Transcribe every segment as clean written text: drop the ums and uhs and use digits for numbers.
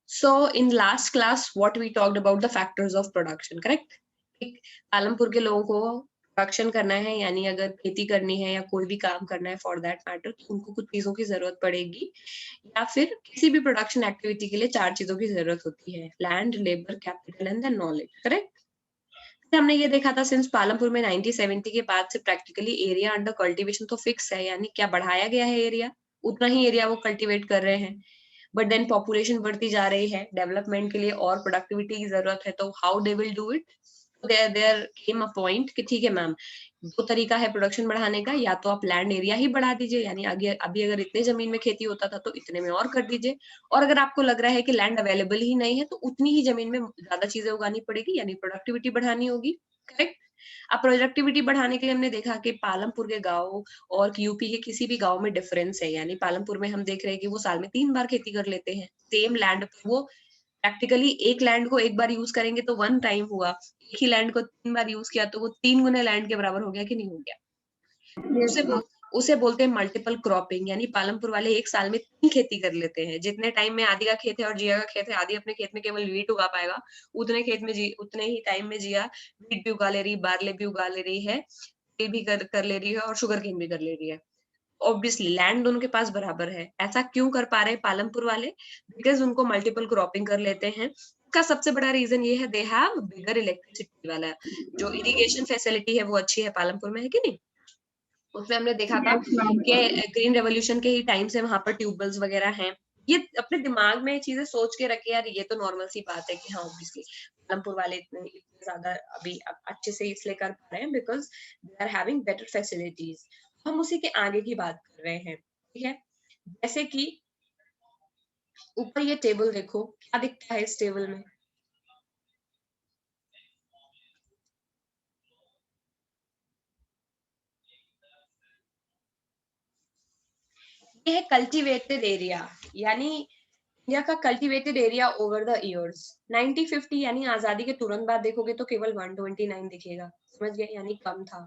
So in last class, what we talked about the factors of production, correct? Palampur के लोगों को production करना है, यानी अगर खेती करनी है या कोई भी काम करना है फॉर दैट मैटर, तो उनको कुछ चीजों की जरूरत पड़ेगी, या फिर किसी भी प्रोडक्शन एक्टिविटी के लिए 4 चीजों की जरूरत होती है: land, labour, capital and then knowledge, correct? हमने ये देखा था सिंस पालमपुर में 1970 के बाद से प्रैक्टिकली एरिया अंडर कल्टीवेशन तो फिक्स है, यानी क्या बढ़ाया गया है एरिया, उतना ही एरिया वो कल्टीवेट कर रहे हैं, बट देन पॉपुलेशन बढ़ती जा रही है, डेवलपमेंट के लिए और प्रोडक्टिविटी की जरूरत है, तो how they will do it? There came a point कि ठीक है मैम, दो तरीका है प्रोडक्शन बढ़ाने का, या तो आप लैंड एरिया ही बढ़ा दीजिए, यानी आगे अभी अगर इतने जमीन में खेती होता था तो इतने में और कर दीजिए, और अगर आपको लग रहा है कि लैंड अवेलेबल ही नहीं है तो उतनी ही जमीन में ज्यादा चीजें उगानी पड़ेगी, यानी प्रोडक्टिविटी बढ़ानी होगी, करेक्ट? अब प्रोडक्टिविटी बढ़ाने के लिए हमने देखा कि पालमपुर के गांव और यूपी के किसी भी गांव में डिफरेंस है, यानी पालमपुर में हम देख रहे हैं कि वो साल में 3 बार खेती कर लेते हैं सेम लैंड पे। वो प्रैक्टिकली एक लैंड को एक बार यूज करेंगे तो 1 टाइम हुआ, एक ही लैंड को 3 बार यूज किया तो वो 3 गुने लैंड के बराबर हो गया कि नहीं हो गया? उसे बोलते हैं मल्टीपल क्रॉपिंग, यानी पालमपुर वाले एक साल में 3 खेती कर लेते हैं। जितने टाइम में आदि का खेत है और जिया का खेत है, आदि अपने खेत में केवल वीट उगा पाएगा, उतने ही टाइम में जिया वीट भी उगा ले रही, बार्ले भी उगा ले रही है, तेल भी कर ले रही है और शुगर केन भी कर ले रही है। ऑब्वियसली लैंड दोनों के पास बराबर है। ऐसा क्यों कर पा रहे हैं पालमपुर वाले? बिकॉज उनको मल्टीपल क्रॉपिंग कर लेते हैं। इसका सबसे बड़ा रीजन ये है, दे हैव बिगर इलेक्ट्रिसिटी वाला, जो इरिगेशन फैसिलिटी है वो अच्छी है पालमपुर में, है कि नहीं? उसमें हमने देखा था कि ग्रीन रेवोल्यूशन के ही टाइम से वहां पर ट्यूबवेल्स वगैरह हैं। ये अपने दिमाग में चीजें सोच के रखे यार, ये तो नॉर्मल सी बात है कि हाँ ऑब्वियसली पालमपुर वाले इतने ज्यादा अभी अच्छे से इसलिए कर पा रहे हैं because they are having better facilities. हम उसी के आगे की बात कर रहे हैं, ठीक है? जैसे कि ऊपर ये टेबल देखो, क्या दिखता है इस टेबल में? ये है कल्टीवेटेड एरिया, यानी इंडिया का cultivated area over the years. 1950 यानी आजादी के तुरंत बाद देखोगे तो केवल 129 दिखेगा, समझ गए? यानी कम था।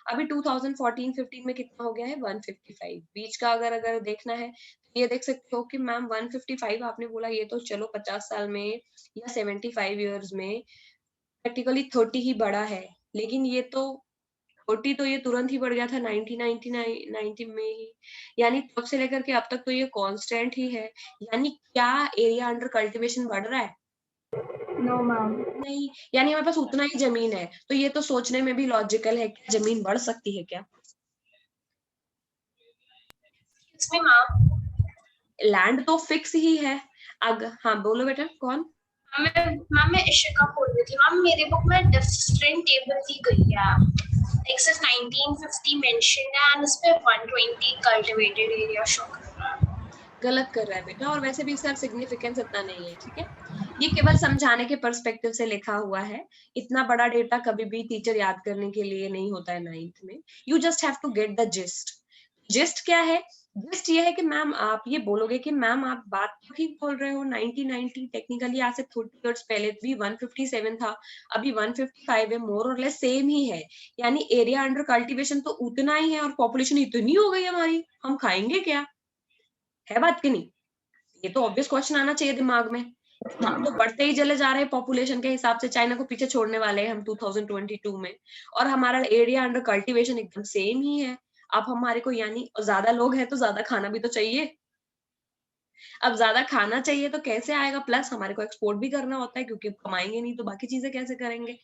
अभी 2014-15 में कितना हो गया है? 155। बीच का अगर अगर देखना है तो ये देख सकते हो कि मैम 155 आपने बोला, ये तो चलो 50 साल में या 75 ईयर्स में प्रैक्टिकली 30 ही बढ़ा है, लेकिन ये तो 40 तो ये तुरंत ही बढ़ गया था 1999 90 में ही, यानी तब से लेकर के अब तक तो ये कांस्टेंट ही है। यानी क्या एरिया अंडर कल्टीवेशन बढ़ रहा है? No ma'am. नहीं, यानी हमारे पास उतना ही जमीन है, तो ये तो सोचने में भी लॉजिकल है कि जमीन बढ़ सकती है क्या? इसमें मैम लैंड तो फिक्स ही है। हाँ बोलो बेटा, कौन? मैं इशिका बोल रही थी। मैम मेरे बुक में डिफरेंट टेबल दी गई है, लाइक सिर्फ 1950 मेंशन है एंड उस पे 120 कल्टीवेटेड एरिया शो कर रहा है। गलत कर रहा है बेटा, और वैसे भी इसका सिग्निफिकेंस इतना नहीं है, ठीक है? ये केवल समझाने के पर्सपेक्टिव से लिखा हुआ है। इतना बड़ा डेटा कभी भी टीचर याद करने के लिए नहीं होता है 9th में। You just have to get the gist. Gist क्या है? जिस्ट ये है कि मैम आप ये बोलोगे कि मैम आप बात तो ठीक बोल रहे हो, 1990 टेक्निकली आज से 30 इयर्स पहले भी 157 था, अभी 155 है, मोर और लेस सेम ही है। यानी एरिया अंडर कल्टीवेशन तो उतना ही है और पॉपुलेशन इतनी हो गई हमारी, हम खाएंगे क्या? है बात कि नहीं? ये तो ऑब्वियस क्वेश्चन आना चाहिए दिमाग में। हम तो बढ़ते ही चले जा रहे हैं पॉपुलेशन के हिसाब से, चाइना को पीछे छोड़ने वाले हैं हम 2022 में, और हमारा एरिया अंडर कल्टीवेशन एकदम सेम ही है। अब हमारे को, यानी ज्यादा लोग हैं तो ज्यादा खाना भी तो चाहिए। अब ज्यादा खाना चाहिए तो कैसे आएगा? प्लस हमारे को एक्सपोर्ट भी करना होता है, क्योंकि कमाएंगे नहीं तो बाकी चीजें कैसे करेंगे, है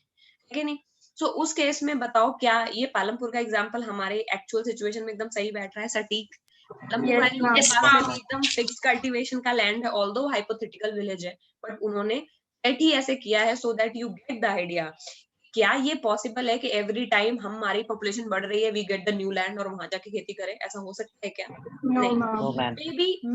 कि नहीं? सो उस केस में बताओ, क्या ये पालमपुर का एग्जाम्पल हमारे एक्चुअल सिचुएशन में एकदम सही बैठ रहा है, सटीक? पालमपुर वाले लोगों के पास में भी एकदम फिक्स कल्टीवेशन का लैंड है, ऑल्दो हाइपोथेटिकल विलेज है, बट उन्होंने सेट ही ऐसे किया है so that you get the idea. क्या ये पॉसिबल है कि एवरी टाइम हमारी पॉपुलेशन बढ़ रही है we get the new land और वहां जाके खेती करें? ऐसा हो सकता है क्या? नहीं। No ma'am.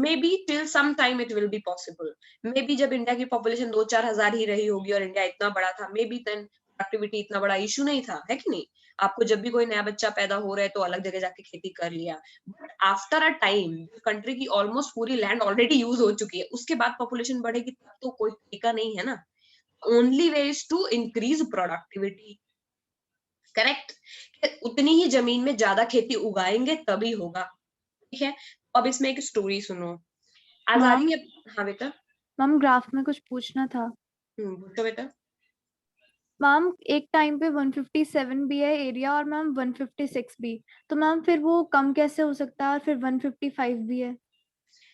Maybe till some time it will be possible. Maybe जब इंडिया की पॉपुलेशन 2-4 हजार ही रही होगी और इंडिया इतना बड़ा था, मे बी देन प्रोडक्टिविटी इतना बड़ा इशू नहीं था, है कि नहीं? आपको जब भी कोई नया बच्चा पैदा हो रहा है तो अलग जगह जाके खेती कर लिया, but after a time country की ऑलमोस्ट पूरी लैंड ऑलरेडी यूज हो चुकी है, उसके बाद पॉपुलेशन बढ़ेगी तब तो कोई तरीका नहीं है ना। Only way is to increase productivity, correct? उतनी ही जमीन में ज्यादा खेती उगाएंगे तभी होगा, ठीक है? अब इसमें एक स्टोरी सुनो। आजादी मैम के, हाँ बेटा, मैम ग्राफ में कुछ पूछना था। पूछो बेटा। मैम एक टाइम पे 157 भी है एरिया और मैम 156 भी, तो मैम फिर वो कम कैसे हो सकता है और फिर 155 भी है?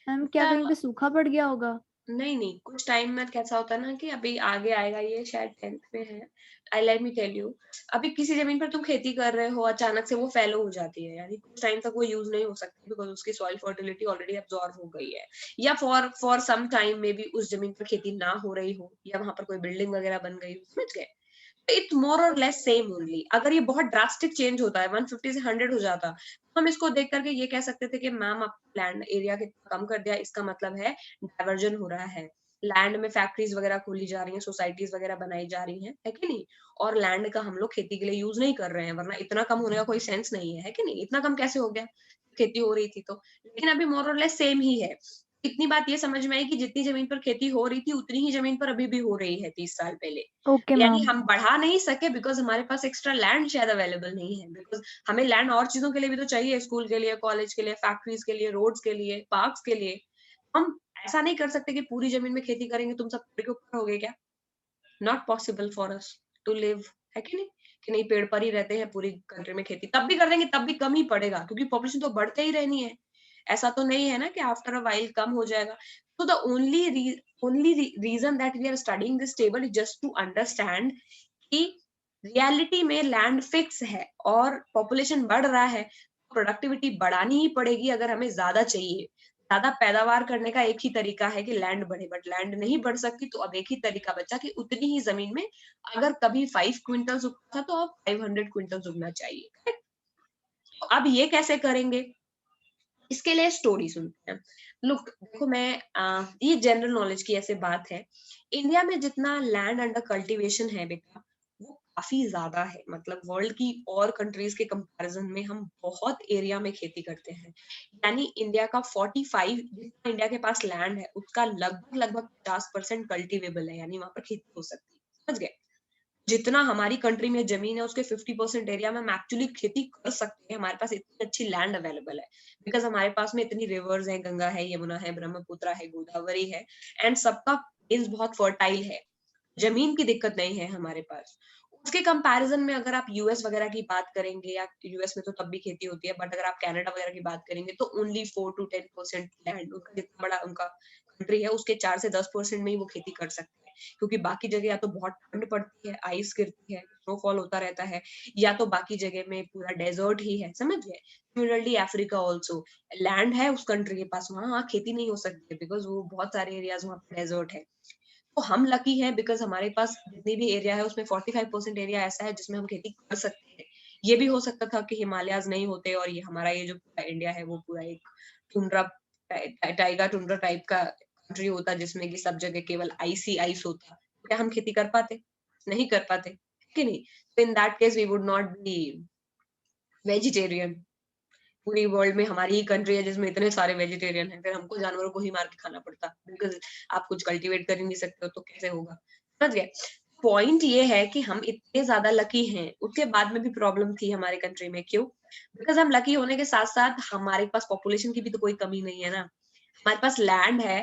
मैम क्या बेटा कहीं पे सूखा पड़ गया होगा? नहीं नहीं, कुछ टाइम में कैसा होता है ना कि अभी आगे आएगा, ये शायद 10th में है। I let me tell you, अभी किसी जमीन पर तुम खेती कर रहे हो, अचानक से वो फैलो हो जाती है, यानी कुछ टाइम तक वो यूज नहीं हो सकती बिकॉज उसकी सॉइल फर्टिलिटी ऑलरेडी अब्सॉर्ब हो गई है, या फॉर सम टाइम में भी उस जमीन पर खेती ना हो रही हो, या वहां पर कोई बिल्डिंग वगैरह बन गई हो, समझ गए? इट्स मोर और लेस सेम ओनली। अगर ये बहुत ड्रास्टिक चेंज होता है, 150 से 100 हो जाता, तो हम इसको देख करके ये कह सकते थे कि मैम आप लैंड एरिया कम कर दिया, इसका मतलब है डाइवर्जन हो रहा है, लैंड में फैक्ट्रीज वगैरह खोली जा रही हैं, सोसाइटीज वगैरह बनाई जा रही हैं, है कि नहीं? और लैंड का हम लोग खेती के लिए यूज नहीं कर रहे हैं, वरना इतना कम होने का कोई सेंस नहीं है कि नहीं? इतना कम कैसे हो गया? खेती हो रही थी तो। लेकिन अभी मोर और लेस सेम ही है। इतनी बात ये समझ में आई कि जितनी जमीन पर खेती हो रही थी उतनी ही जमीन पर अभी भी हो रही है 30 साल पहले। ओके यानी मैम। हम बढ़ा नहीं सके बिकॉज हमारे पास एक्स्ट्रा लैंड शायद अवेलेबल नहीं है, बिकॉज हमें लैंड और चीजों के लिए भी तो चाहिए, स्कूल के लिए, कॉलेज के लिए, फैक्ट्रीज के लिए, रोड्स के लिए, पार्क्स के लिए। हम ऐसा नहीं कर सकते कि पूरी जमीन में खेती करेंगे, तुम सब पेड़ के ऊपर हो गए क्या? Not possible for us to live, है कि नहीं? कि नहीं, पेड़ पर ही रहते हैं पूरी कंट्री में खेती, तब भी कर देंगे तब भी कम ही पड़ेगा, क्योंकि पॉपुलेशन तो बढ़ते ही रहनी है। ऐसा तो नहीं है ना कि आफ्टर अ वाइल कम हो जाएगा। तो the only reason that we are studying this table is just to understand कि रियलिटी में लैंड फिक्स है और पॉपुलेशन बढ़ रहा है, प्रोडक्टिविटी बढ़ानी ही पड़ेगी अगर हमें ज्यादा चाहिए। ज्यादा पैदावार करने का एक ही तरीका है कि लैंड बढ़े, बट लैंड नहीं बढ़ सकती, तो अब एक ही तरीका बचा कि उतनी ही जमीन में अगर कभी 5 क्विंटल उगता था तो अब 500 क्विंटल उगना चाहिए, correct? तो अब ये कैसे करेंगे? इसके लिए स्टोरी सुनते हैं। लुक देखो, ये जनरल नॉलेज की ऐसे बात है, इंडिया में जितना लैंड अंडर कल्टीवेशन है बेटा, वो काफी ज्यादा है। मतलब वर्ल्ड की और कंट्रीज के कंपैरिजन में हम बहुत एरिया में खेती करते हैं। यानी इंडिया का 45, जितना इंडिया के पास लैंड है उसका लगभग लगभग 50% कल्टीवेबल है, यानी वहां पर खेती हो सकती है, समझ गए? जितना हमारी कंट्री में जमीन है उसके 50% एरिया में हम एक्चुअली खेती कर सकते हैं, हमारे पास इतनी अच्छी लैंड अवेलेबल है, बिकॉज हमारे पास में इतनी रिवर्स है, गंगा है, यमुना है, ब्रह्मपुत्र है, गोदावरी है, एंड सबका बेस बहुत फर्टाइल है, जमीन की दिक्कत नहीं है हमारे पास। उसके कंपैरिजन में अगर आप यूएस वगैरह की बात करेंगे, या यूएस में तो तब भी खेती होती है, बट अगर आप कनाडा वगैरह की बात करेंगे तो ओनली 4 to 10% लैंड, उनका जितना बड़ा उनका कंट्री है उसके 4 से 10% में ही वो खेती कर सकते हैं, क्योंकि बाकी जगह या तो बहुत ठंड पड़ती है, आइस गिरती है, स्नोफॉल होता रहता है, या तो बाकी जगह में पूरा डेजर्ट ही है, समझ गए? सिमिलरली अफ्रीका ऑल्सो, लैंड है उस कंट्री के पास, वहाँ खेती नहीं हो सकती है बिकॉज वो बहुत सारे एरियाज वहाँ पे डेजर्ट है। तो हम लकी हैं बिकॉज हमारे पास जितनी भी एरिया है उसमें 45% एरिया ऐसा है जिसमें हम खेती कर सकते हैं। ये भी हो सकता था कि हिमालयाज नहीं होते और ये हमारा ये जो पूरा इंडिया है वो पूरा एक टुंड्रा, टाइगा टुंड्रा टाइप का कंट्री होता, जिसमें कि सब जगह केवल आइस ही आइस होता, तो क्या हम खेती कर पाते? नहीं कर पाते, कि नहीं? तो in that case we would not be vegetarian. पूरी वर्ल्ड में हमारी ही कंट्री है जिसमें इतने सारे वेजिटेरियन हैं, फिर हमको जानवरों को ही मार के खाना पड़ता, बिकॉज आप कुछ कल्टीवेट कर ही नहीं सकते हो, तो कैसे होगा? समझ गए? पॉइंट ये है कि हम इतने ज्यादा लकी हैं, उसके बाद में भी प्रॉब्लम थी हमारे कंट्री में, क्यों? बिकॉज हम लकी होने के साथ साथ हमारे पास पॉपुलेशन की भी तो कोई कमी नहीं है ना, हमारे पास लैंड है,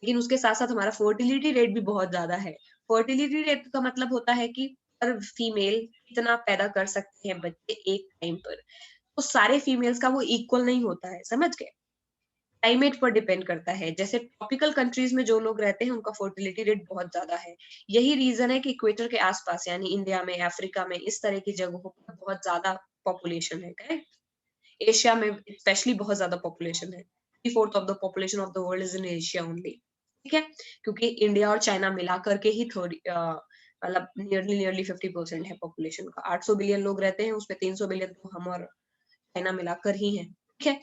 लेकिन उसके साथ साथ हमारा फर्टिलिटी रेट भी बहुत ज्यादा है। फर्टिलिटी रेट का मतलब होता है कि पर फीमेल कितना पैदा कर सकते हैं बच्चे एक टाइम पर, तो सारे फीमेल्स का वो इक्वल नहीं होता है, समझ गए? क्लाइमेट पर डिपेंड करता है, जैसे ट्रॉपिकल कंट्रीज में जो लोग रहते हैं उनका फर्टिलिटी रेट बहुत ज्यादा है। यही रीजन है कि इक्वेटर के आसपास यानी इंडिया में, अफ्रीका में, इस तरह की जगहों पर बहुत ज्यादा पॉपुलेशन है, करेक्ट? एशिया में स्पेशली बहुत ज्यादा पॉपुलेशन है, 3/4 of the population of the world is in Asia only, ठीक है? क्योंकि इंडिया और चाइना मिला करके ही थोड़ी मतलब नियरली नियरली 50% है पॉपुलेशन का, 800 बिलियन लोग रहते हैं, उसमें 300 बिलियन तो हम और चाइना मिलाकर ही है, ठीक है?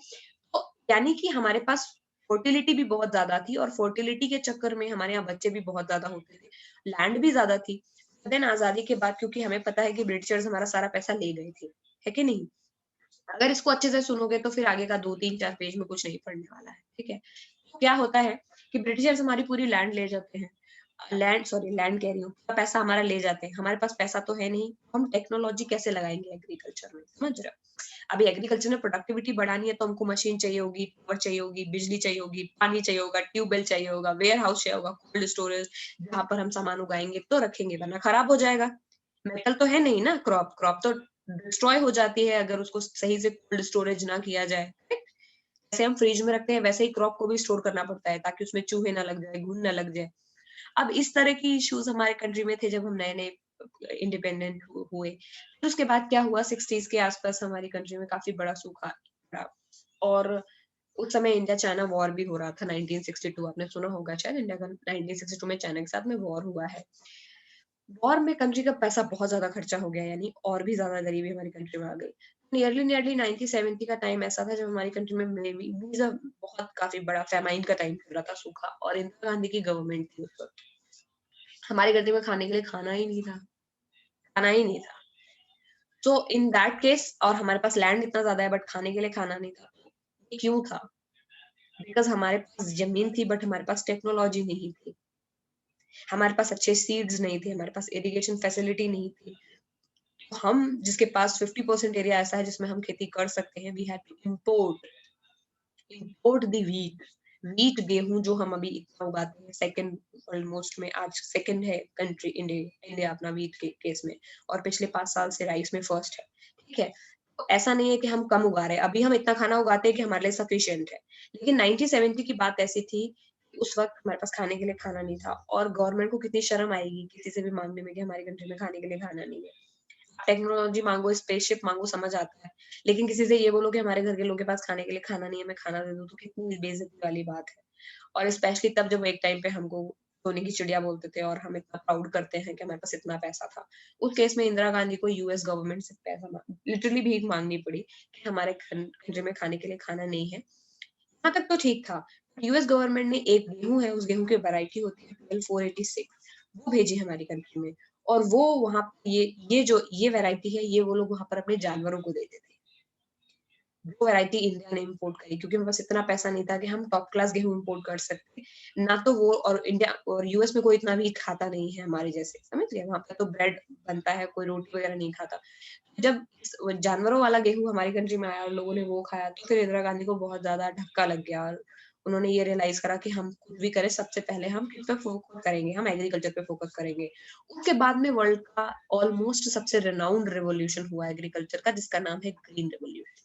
तो यानी कि हमारे पास फर्टिलिटी भी बहुत ज्यादा थी, और फर्टिलिटी के चक्कर में हमारे यहाँ बच्चे भी बहुत ज्यादा होते थे, लैंड भी ज्यादा थी। देन आजादी के बाद, क्योंकि हमें पता है कि ब्रिटिशर्स हमारा सारा पैसा ले गए थे, है कि नहीं? अगर इसको अच्छे से सुनोगे तो फिर आगे का 2 3 4 पेज में कुछ नहीं पढ़ने वाला है, ठीक है? तो क्या होता है कि ब्रिटिशर्स हमारी पूरी लैंड ले जाते हैं, लैंड कह रही हूँ, पूरा पैसा हमारा ले जाते हैं, हमारे पास पैसा तो है नहीं, हम टेक्नोलॉजी कैसे लगाएंगे एग्रीकल्चर में, समझ रहे हो? अभी एग्रीकल्चर में प्रोडक्टिविटी बढ़ानी है तो हमको मशीन चाहिए होगी, पावर चाहिए होगी, बिजली चाहिए होगी, पानी चाहिए होगा, ट्यूबवेल चाहिए होगा, वेयर हाउस चाहिए होगा, कोल्ड स्टोरेज जहाँ पर हम सामान उगाएंगे तो रखेंगे, वरना खराब हो जाएगा। मेटल तो है नहीं ना, क्रॉप तो डिस्ट्रॉय हो जाती है अगर उसको सही से कोल्ड स्टोरेज ना किया जाए। जैसे हम फ्रिज में रखते हैं वैसे ही क्रॉप को भी स्टोर करना पड़ता है ताकि उसमें चूहे ना लग जाए, घुन ना लग जाए। अब इस तरह की इश्यूज हमारे कंट्री में थे जब हम नए-नए इंडिपेंडेंट हुए। फिर उसके बाद क्या हुआ 60s के आसपास हमारी कंट्री में काफ़ी बड़ा सूखा पड़ा और उस समय इंडिया चाइना वॉर भी हो रहा था 1962 आपने सुना होगा शायद इंडिया का 1962 में चाइना के साथ में वॉर हुआ है। वॉर में कंट्री का पैसा बहुत ज़्यादा खर्चा हो गया यानी और भी ज़्यादा गरीबी हमारी कंट्री में आ गई। नियरली 1970 का टाइम ऐसा था जब हमारी कंट्री में मेबी बहुत काफ़ी बड़ा फेमाइन का टाइम चल रहा था सूखा और इंदिरा गांधी की गवर्नमेंट थी उस वक़्त। हमारी कंट्री में खाने के लिए खाना ही नहीं था, खाना ही नहीं था। सो इन दैट केस और हमारे पास लैंड इतना ज़्यादा है बट खाने के लिए खाना नहीं था। ये क्यों था? बिकॉज़ हमारे पास ज़मीन थी बट हमारे पास टेक्नोलॉजी नहीं थी। हमारे पास अच्छे सीड्स नहीं थे, हमारे पास इरिगेशन फैसिलिटी नहीं थी। तो हम जिसके पास 50% एरिया ऐसा है जिसमें हम खेती कर सकते हैं, we had to import the wheat. Wheat गेहूँ जो हम अभी इतना उगाते हैं सेकंड ऑलमोस्ट में आज सेकंड है कंट्री इंडिया अपना व्हीट के केस में और पिछले 5 साल से राइस में फर्स्ट है, ठीक है? तो ऐसा नहीं है कि हम कम उगा रहे हैं, अभी हम इतना खाना उगाते हैं कि हमारे लिए सफिशिएंट है। लेकिन 1970 की बात ऐसी थी, कि उस वक़्त हमारे पास खाने के लिए खाना नहीं था और गवर्नमेंट को कितनी शर्म आएगी किसी से भी माँगने में कि हमारी कंट्री में खाने के लिए खाना नहीं है। टेक्नोलॉजी माँगो, स्पेसशिप माँगो समझ आता है। लेकिन किसी से ये बोलो कि हमारे घर के लोगों के पास खाने के लिए खाना नहीं है, मैं खाना दे दूँ तो कितनी बेइज़्ज़ती वाली बात है। और स्पेशली तब जब एक टाइम पे हमको सोने की चिड़िया बोलते थे और हम इतना प्राउड करते हैं कि हमारे पास इतना पैसा था। उस केस में इंदिरा गांधी को यूएस गवर्नमेंट से पैसा लिटरली भीख माँगनी पड़ी कि हमारे कंट्री में खाने के लिए खाना नहीं है। यहाँ तक तो ठीक था। यूएस गवर्नमेंट ने एक गेहूँ है, उस गेहूँ की वैरायटी होती है PL 486 वो भेजी हमारी कंट्री में और वो वहाँ ये जो ये वैरायटी है, ये वो लोग वहाँ पर अपने जानवरों को देते थे। वो वैरायटी इंडिया ने इम्पोर्ट करी क्योंकि हमारे पास इतना पैसा नहीं था कि हम टॉप क्लास गेहूँ इम्पोर्ट कर सकते। ना तो वो और इंडिया और यूएस में कोई इतना भी खाता नहीं है हमारे जैसे, समझ गए? वहाँ पे तो ब्रेड बनता है, कोई रोटी वगैरह नहीं खाता। जब जानवरों वाला गेहूँ हमारी कंट्री में आया और लोगों ने वो खाया तो फिर इंदिरा गांधी को बहुत ज़्यादा धक्का लग गया और उन्होंने ये रियलाइज़ करा कि हम कुछ भी करें सबसे पहले हम किस पे फोकस करेंगे, हम एग्रीकल्चर पे फोकस करेंगे। उसके बाद में वर्ल्ड का ऑलमोस्ट सबसे रिनाउंड रिवॉल्यूशन हुआ एग्रीकल्चर का जिसका नाम है ग्रीन रिवॉल्यूशन।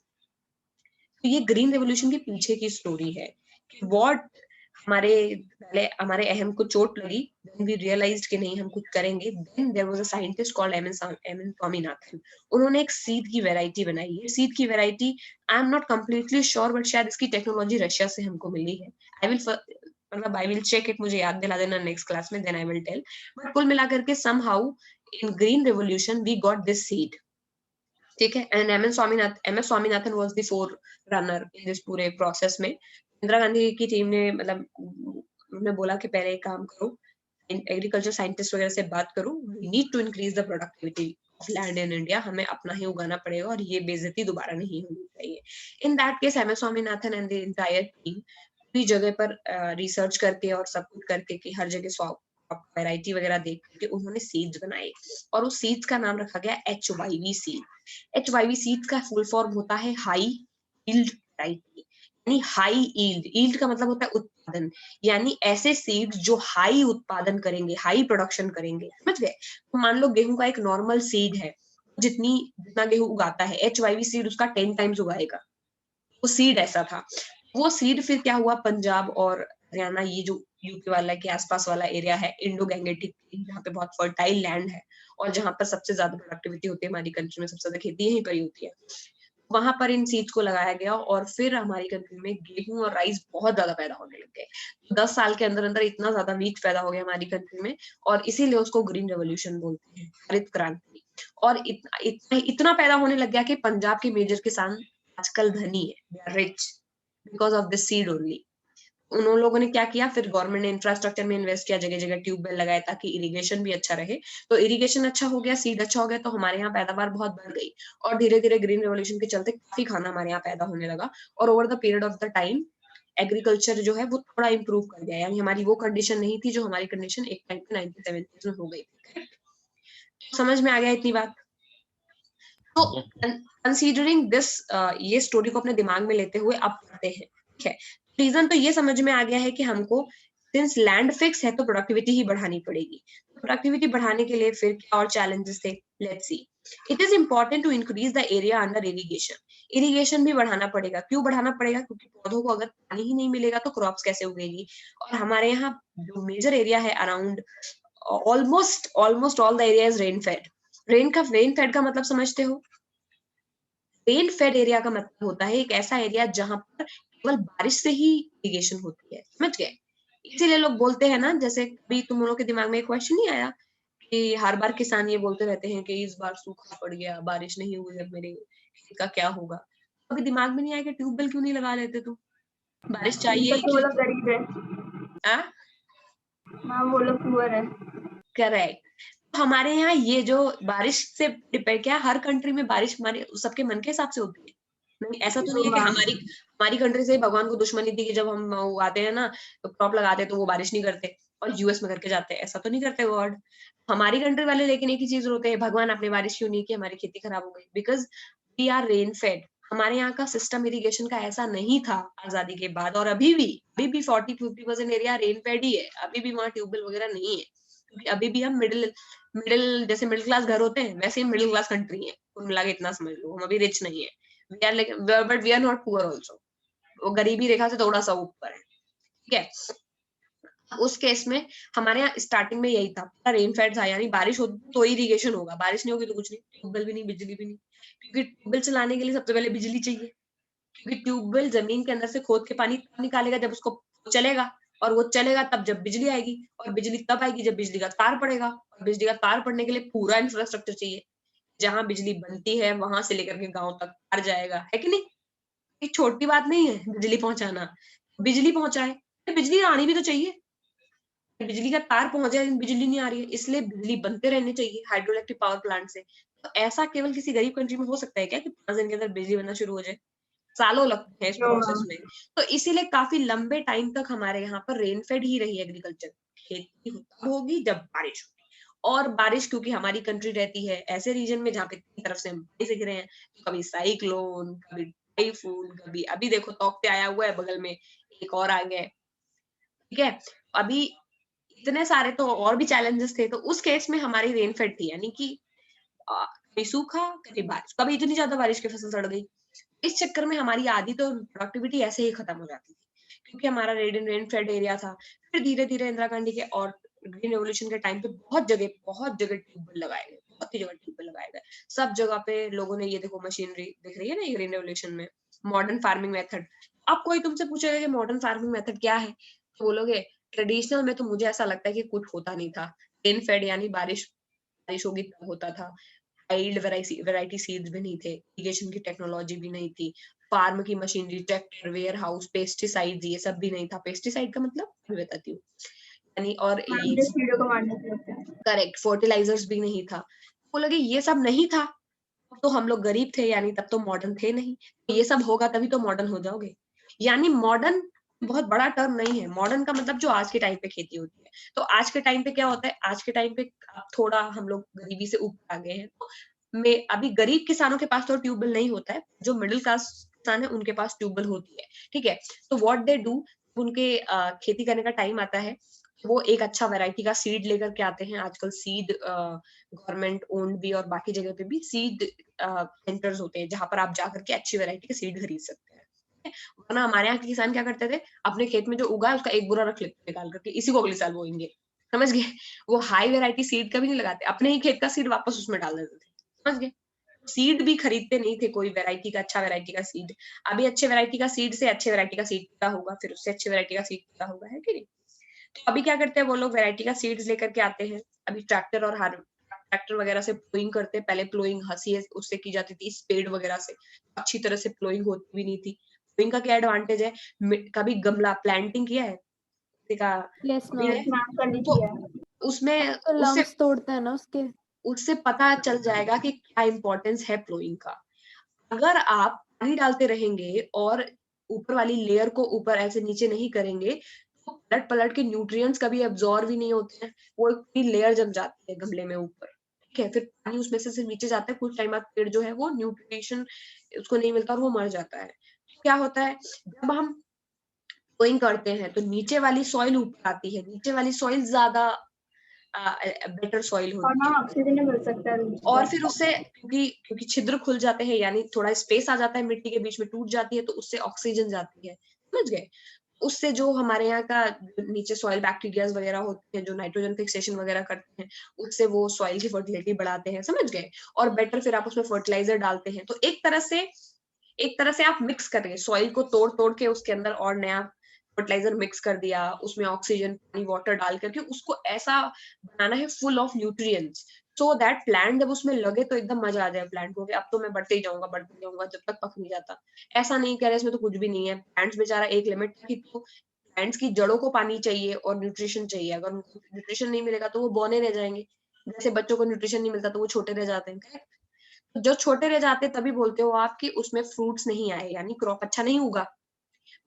तो ये ग्रीन रिवॉल्यूशन के पीछे की स्टोरी है कि व्हाट हमारे पहले हमारे अहम को चोट लगी देन वी रियलाइज्ड कि नहीं हम कुछ करेंगे then there was a scientist called MN Swaminathan उन्होंने एक सीड की वैरायटी बनाई है सीड की variety I am not completely sure but शायद इसकी टेक्नोलॉजी रशिया से हमको मिली है आई विल चेक इट मुझे याद दिला देना नेक्स्ट क्लास में then I will tell but कुल मिलाकर के somehow in green revolution we got this seed ठीक है and M S Swaminathan was the forerunner in this पूरे प्रोसेस में इंदिरा गांधी की टीम ने मतलब उन्होंने बोला कि पहले एक काम करो एग्रीकल्चर साइंटिस्ट वगैरह से बात करो we need to increase the productivity of land in India हमें अपना ही उगाना पड़ेगा और ये बेइज्जती दोबारा नहीं होनी चाहिए in that case M S Swaminathan and the entire team पूरी जगह पर रिसर्च करके और सब कुछ करके कि हर जगह वैरायटी वगैरह देख करके उन्होंने सीड्स बनाए और उस सीड्स का नाम रखा गया HYV सीड HYV सीड्स का फुल फॉर्म होता है हाई यील्ड वैरायटी यानी हाई यील्ड का मतलब होता है उत्पादन यानी ऐसे सीड्स जो हाई उत्पादन करेंगे हाई प्रोडक्शन करेंगे समझ गए तो मान लो गेहूं का एक नॉर्मल सीड है जितना गेहूं उगाता है HYV सीड उसका 10 टाइम्स उगाएगा वो सीड ऐसा था वो सीड फिर क्या हुआ पंजाब और हरियाणा ये जो यूपी वाला के आसपास वाला एरिया है इंडो गैंगेटिक जहाँ पे बहुत फर्टाइल लैंड है और जहाँ पर सबसे ज्यादा प्रोडक्टिविटी होती है हमारी कंट्री में सबसे ज्यादा खेती यहीं पर ही होती है वहां पर इन सीड्स को लगाया गया और फिर हमारी कंट्री में गेहूं और राइस बहुत ज्यादा पैदा होने लग गए 10 साल के अंदर अंदर इतना ज्यादा वीट पैदा हो गया हमारी कंट्री में और इसीलिए उसको ग्रीन रेवोल्यूशन बोलते हैं हरित क्रांति और इतना पैदा होने लग गया कि पंजाब के मेजर किसान आजकल धनी है rich because of this seed only उन लोगों ने क्या किया फिर गवर्नमेंट ने इंफ्रास्ट्रक्चर में इन्वेस्ट किया जगह जगह ट्यूबवेल लगाए ताकि इरिगेशन भी अच्छा रहे तो इरिगेशन अच्छा हो गया सीड अच्छा हो गया तो हमारे यहाँ पैदावार बहुत बढ़ गई और धीरे धीरे ग्रीन रेवोल्यूशन के चलते काफी खाना हमारे यहाँ पैदा होने लगा और over the period of the time agriculture जो है वो थोड़ा इंप्रूव कर गया यानी हमारी वो कंडीशन नहीं थी जो हमारी कंडीशन एक टाइम पे 1970s में हो गई थी समझ में आ गया इतनी बात तो कंसीडरिंग दिस, ये स्टोरी को अपने दिमाग में लेते हुए अब पढ़ते हैं, ठीक है। रीजन तो ये समझ में आ गया है कि हमको सिंस लैंड फिक्स है तो प्रोडक्टिविटी ही बढ़ानी पड़ेगी। प्रोडक्टिविटी बढ़ाने के लिए फिर क्या और चैलेंजेस थे, let's see. It is important to increase the area under irrigation. Irrigation भी बढ़ाना पड़ेगा। क्यों बढ़ाना पड़ेगा? क्योंकि पौधों को अगर पानी ही नहीं मिलेगा तो क्रॉप्स कैसे उगेगी। और हमारे यहाँ जो मेजर एरिया है around almost all the area is rain fade. Rain fade का मतलब समझते हो? रेन फेड एरिया का मतलब होता है एक ऐसा एरिया जहां पर केवल बारिश से ही इरिगेशन होती है, समझ गए। इसीलिए लोग बोलते हैं ना, जैसे कभी तुम लोगों के दिमाग में एक क्वेश्चन नहीं आया कि हर बार किसान ये बोलते रहते हैं कि इस बार सूखा पड़ गया, बारिश नहीं हुई, अब मेरे खेत का क्या होगा। कभी दिमाग में नहीं आया कि ट्यूबवेल क्यों नहीं लगा लेते तुम? बारिश चाहिए वो ही। लोग गरीब है। हाँ, वो लोग पुअर है। करेक्ट। हमारे यहाँ ये जो बारिश से डिपेंड, क्या हर कंट्री में बारिश हमारे सबके मन के हिसाब से होती है? नहीं, ऐसा तो नहीं है कि हमारी कंट्री से भगवान को दुश्मनी थी कि जब हम आते हैं ना तो क्रॉप लगाते तो वो बारिश नहीं करते और यूएस में करके जाते हैं, ऐसा तो नहीं करते गॉड। हमारी कंट्री वाले लेकिन एक ही चीज रोते हैं, भगवान आपने बारिश क्यों नहीं की, हमारी खेती खराब हो गई। Because we are rain fed. हमारे यहाँ का सिस्टम इरिगेशन का ऐसा नहीं था आजादी के बाद, और अभी भी 40-50% एरिया रेन फेड ही है। अभी भी वहाँ ट्यूबवेल वगैरह नहीं है, क्योंकि अभी भी हम जैसे मिडिल क्लास घर होते हैं वैसे ही मिडिल क्लास कंट्री है। कुल मिला के इतना समझ लो, हम अभी रिच नहीं है। We are like, but we are not poor also. वो गरीबी रेखा से थोड़ा सा ऊपर है, ठीक है। उस केस में हमारे यहाँ स्टार्टिंग में यही था, पूरा रेन फेड था, यानी बारिश होगी तो इरिगेशन होगा, बारिश नहीं होगी तो कुछ नहीं, ट्यूबवेल भी नहीं, बिजली भी नहीं। क्योंकि ट्यूबवेल चलाने के लिए सबसे पहले बिजली चाहिए, क्योंकि ट्यूबवेल जमीन के अंदर से खोद के पानी तब निकालेगा जब उसको चलेगा, और वो चलेगा तब जब बिजली आएगी, और बिजली तब आएगी जब बिजली का तार पड़ेगा, और बिजली का तार पड़ने के लिए पूरा इंफ्रास्ट्रक्चर चाहिए। जहां बिजली बनती है वहां से लेकर के गांव तक तार जाएगा, है कि नहीं? एक छोटी बात नहीं है बिजली पहुंचाना। बिजली पहुंचाए, बिजली आनी भी तो चाहिए। बिजली का तार पहुंच जाए, बिजली नहीं आ रही है, इसलिए बिजली बनते रहने चाहिए हाइड्रो इलेक्ट्रिक पावर प्लांट से। तो ऐसा केवल किसी गरीब कंट्री में हो सकता है क्या कि 5 दिन के अंदर बिजली बनना शुरू हो जाए? सालों लगते हैं इस प्रोसेस में। तो इसीलिए काफी लंबे टाइम तक हमारे यहाँ पर रेन फेड ही रही एग्रीकल्चर। खेती तब होगी जब बारिश होगी, और बारिश क्योंकि हमारी कंट्री रहती है ऐसे रीजन में जहाँ पे तीन तरफ से हम पानी से घिरे हैं, तो कभी साइक्लोन, कभी टाइफून, कभी अभी देखो तौकते आया हुआ है बगल में, एक और आ गया है, ठीक है। अभी इतने सारे तो और भी चैलेंजेस थे। तो उस केस में हमारी रेन फेड थी, यानी कि कभी सूखा कभी बारिश, कभी इतनी ज्यादा बारिश की फसल सड़ गई। इस चक्कर में हमारी आधी तो प्रोडक्टिविटी ऐसे ही खत्म हो जाती थी, क्योंकि हमारा रेन फेड एरिया था। फिर धीरे धीरे इंदिरा गांधी के और ग्रीन रेवोल्यूशन के टाइम पे बहुत जगह ट्यूबवेल लगाए गए, बहुत ही जगह ट्यूबवेल लगाए गए। सब जगह पे लोगों ने, ये देखो मशीनरी दिख रही है ना, ये ग्रीन रेवोल्यूशन में मॉडर्न फार्मिंग मेथड। अब कोई तुमसे पूछेगा कि मॉडर्न फार्मिंग मेथड क्या है, तो बोलोगे ट्रेडिशनल में तो मुझे ऐसा लगता है कि कुछ होता नहीं था। रेन फेड यानी बारिश बारिश होगी तब होता था। वाइल्ड वैरायटी सीड्स भी नहीं थे, इरिगेशन की टेक्नोलॉजी भी नहीं थी, फार्म की machinery, tractor, warehouse, pesticides, ये सब भी नहीं था। पेस्टिसाइड का मतलब मैं बताती हूँ, यानी और कीड़ों को मारने के लिए। करेक्ट, फर्टिलाइजर्स भी नहीं था। बोलोगे ये सब नहीं था तो हम लोग गरीब थे, यानी तब तो मॉडर्न थे नहीं। ये सब होगा तभी तो मॉडर्न हो जाओगे। यानी मॉडर्न बहुत बड़ा टर्म नहीं है। मॉडर्न का मतलब जो आज के टाइम पे खेती होती है। तो आज के टाइम पे क्या होता है, आज के टाइम पे थोड़ा हम लोग गरीबी से ऊपर आ गए हैं। तो में अभी गरीब किसानों के पास तो ट्यूबवेल नहीं होता है, जो मिडिल क्लास किसान है उनके पास ट्यूबवेल होती है, ठीक है। तो व्हाट दे डू, उनके खेती करने का टाइम आता है, वो एक अच्छा वैरायटी का सीड लेकर के आते हैं। आजकल सीड गवर्नमेंट ओन्ड भी और बाकी जगह पे भी सीड सेंटर्स होते हैं, जहां पर आप जाकर के अच्छी वैरायटी के सीड खरीद सकते हैं। वरना हमारे यहाँ के किसान क्या करते थे, अपने खेत में जो उगा है उसका एक बुरा रख लेते निकाल करके, इसी को अगले साल बोएंगे, समझ गए। वो हाई वैरायटी सीड कभी नहीं लगाते, अपने ही खेत का सीड वापस उसमें डाल देते थे, समझ गए। सीड भी खरीदते नहीं थे कोई वैरायटी का, अच्छा वैरायटी का सीड। अभी अच्छे वैरायटी का सीड से अच्छे वैरायटी का सीड पता होगा, फिर उससे अच्छे वैरायटी का सीड पता होगा, है कि नहीं। तो अभी क्या करते हैं वो लोग, वैरायटी का सीड्स लेकर के आते हैं। अभी ट्रैक्टर वगैरह से प्लोइंग करते हैं। पहले प्लोइंग हंसी उससे की जाती थी, स्पेड वगैरह से अच्छी तरह से प्लोइंग होती भी नहीं थी। प्लोइंग का क्या एडवांटेज है, कभी गमला प्लांटिंग किया है का, यस भी मैम। है करनी तो चाहिए। उसमें तो उससे लंग्स तोड़ते हैं ना उसके। उससे पता चल जाएगा कि क्या इंपॉर्टेंस है प्लोइंग का। अगर आप पानी डालते रहेंगे और ऊपर वाली लेयर को ऊपर ऐसे नीचे नहीं करेंगे, तो पलट पलट के न्यूट्रिएंट्स कभी एब्जॉर्ब ही नहीं होते हैं, वो एक पूरी लेयर जम जाती है गमले में ऊपर, ठीक है, फिर पानी उसमें से सिर्फ नीचे जाता है, कुछ टाइम बाद पेड़ जो है वो न्यूट्रिशन उसको नहीं मिलता और वो मर जाता है। क्या होता है, जब हम ग्रोइंग करते हैं तो नीचे वाली सॉइल ऊपर आती है, नीचे वाली सॉइल ज्यादा बेटर सॉइल और होती मैम है, ऑक्सीजन नहीं मिल सकता है और फिर उससे क्योंकि छिद्र खुल जाते हैं, यानी थोड़ा स्पेस आ जाता है, मिट्टी के बीच में टूट जाती है, तो उससे ऑक्सीजन जाती है, समझ गए। उससे जो हमारे यहाँ का नीचे सॉइल बैक्टीरियाज वगैरह होते हैं जो नाइट्रोजन फिक्सेशन वगैरह करते हैं, उससे वो सॉइल की फर्टिलिटी बढ़ाते हैं, समझ गए। और बेटर फिर आप उसमें फर्टिलाइजर डालते हैं, तो एक तरह से आप मिक्स कर रहे हैं, सॉइल को तोड़ तोड़ के उसके अंदर और नया फर्टिलाइजर मिक्स कर दिया, उसमें ऑक्सीजन पानी वाटर डाल करके उसको ऐसा बनाना है full of nutrients, so that plant जब उसमें लगे तो एकदम मजा आ जाए प्लांट को कि अब तो मैं बढ़ते ही जाऊंगा जब तक पक नहीं जाता। ऐसा नहीं कह रहे, इसमें तो कुछ भी नहीं है, प्लांट्स बेचारा एक लिमिट तक ही, तो प्लांट्स की जड़ों को पानी चाहिए और न्यूट्रिशन चाहिए, अगर उनको न्यूट्रिशन नहीं मिलेगा तो वो बौने रह जाएंगे, जैसे बच्चों को न्यूट्रिशन नहीं मिलता तो वो छोटे रह जाते हैं, correct? तो जो छोटे रह जाते हैं तभी बोलते हो आप कि उसमें फ्रूट्स नहीं आए, यानी क्रॉप अच्छा नहीं उगा।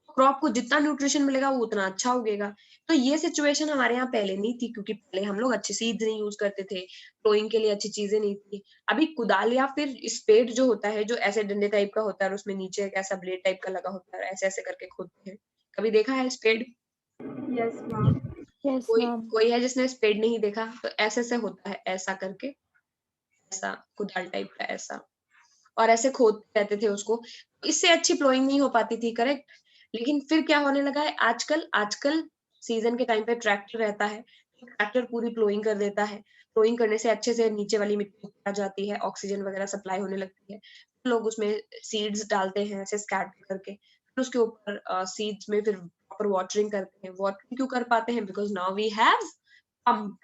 क्रॉप को जितना न्यूट्रिशन मिलेगा वो उतना अच्छा उगेगा। तो ये सिचुएशन हमारे यहाँ पहले नहीं थी, क्योंकि पहले हम लोग अच्छे सीड्स नहीं यूज करते थे, ग्रोइंग के लिए अच्छी चीजें नहीं थी। अभी कुदाल या फिर स्पेड जो होता है, जो ऐसे डंडे टाइप का होता है और उसमें नीचे एक ऐसा ब्लेड टाइप का लगा होता है, ऐसे ऐसे करके खोदते हैं, कभी देखा है स्पेड? Yes ma'am. यस कोई मैम। कोई है जिसने स्पेड नहीं देखा? तो ऐसे से होता है, ऐसा करके, ऐसा कुदाल टाइप का ऐसा, और ऐसे खोदते रहते थे उसको, इससे अच्छी प्लोइंग नहीं हो पाती थी, करेक्ट। लेकिन फिर क्या होने लगा है, आजकल आजकल सीजन के टाइम पे ट्रैक्टर रहता है, ट्रैक्टर पूरी प्लोइंग कर देता है, प्लोइंग करने से अच्छे से नीचे वाली मिट्टी ऊपर आ जाती है, ऑक्सीजन वगैरह सप्लाई होने लगती है, लोग उसमें सीड्स डालते हैं ऐसे स्कैटर करके, फिर उसके ऊपर सीड्स में फिर प्रॉपर वाटरिंग करते हैं। वाटरिंग क्यों कर पाते हैं? Because now we have pump,